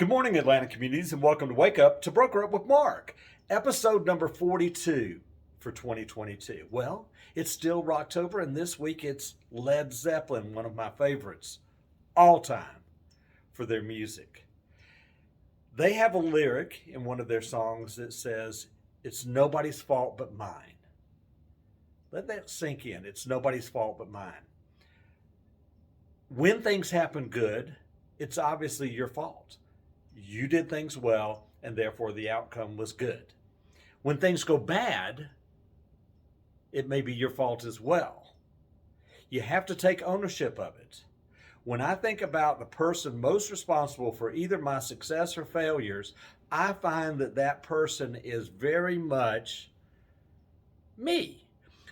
Good morning, Atlanta communities, and welcome to Wake Up to Broker Up with Mark, episode number 42 for 2022. Well, it's still Rocktober, and this week it's Led Zeppelin, one of my favorites all time for their music. They have a lyric in one of their songs that says, "It's nobody's fault but mine." Let that sink in. It's nobody's fault but mine. When things happen good, it's obviously your fault. You did things well, and therefore the outcome was good. When things go bad, it may be your fault as well. You have to take ownership of it. When I think about the person most responsible for either my success or failures, I find that that person is very much me.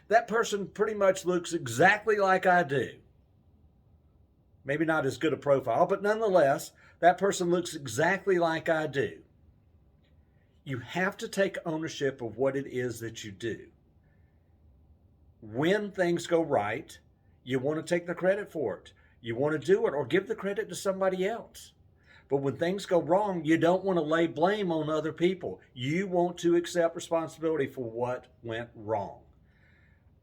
That person pretty much looks exactly like I do. Maybe not as good a profile, but nonetheless, that person looks exactly like I do. You have to take ownership of what it is that you do. When things go right, you want to take the credit for it. You want to do it or give the credit to somebody else. But when things go wrong, you don't want to lay blame on other people. You want to accept responsibility for what went wrong.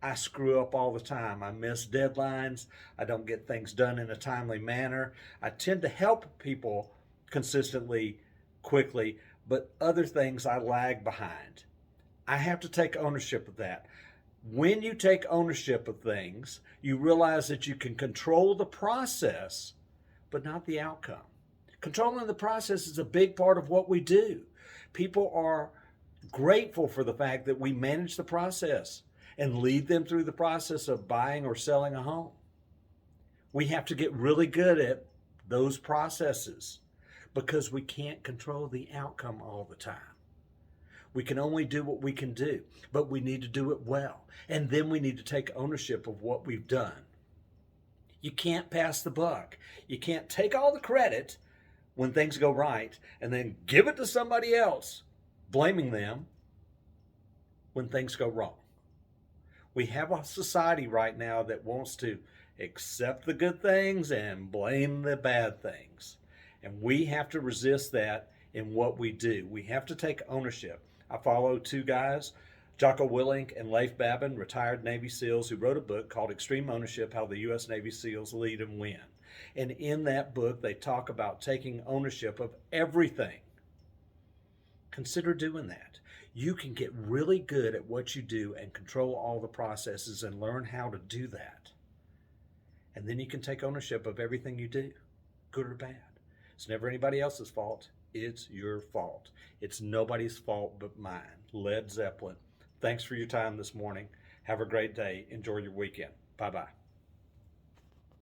I screw up all the time. I miss deadlines. I don't get things done in a timely manner. I tend to help people consistently, quickly, but other things I lag behind. I have to take ownership of that. When you take ownership of things, you realize that you can control the process, but not the outcome. Controlling the process is a big part of what we do. People are grateful for the fact that we manage the process and lead them through the process of buying or selling a home. We have to get really good at those processes because we can't control the outcome all the time. We can only do what we can do, but we need to do it well. And then we need to take ownership of what we've done. You can't pass the buck. You can't take all the credit when things go right and then give it to somebody else, blaming them when things go wrong. We have a society right now that wants to accept the good things and blame the bad things. And we have to resist that in what we do. We have to take ownership. I follow two guys, Jocko Willink and Leif Babin, retired Navy SEALs, who wrote a book called Extreme Ownership: How the U.S. Navy SEALs Lead and Win. And in that book, they talk about taking ownership of everything. Consider doing that. You can get really good at what you do and control all the processes and learn how to do that. And then you can take ownership of everything you do, good or bad. It's never anybody else's fault. It's your fault. It's nobody's fault but mine. Led Zeppelin. Thanks for your time this morning. Have a great day. Enjoy your weekend. Bye-bye.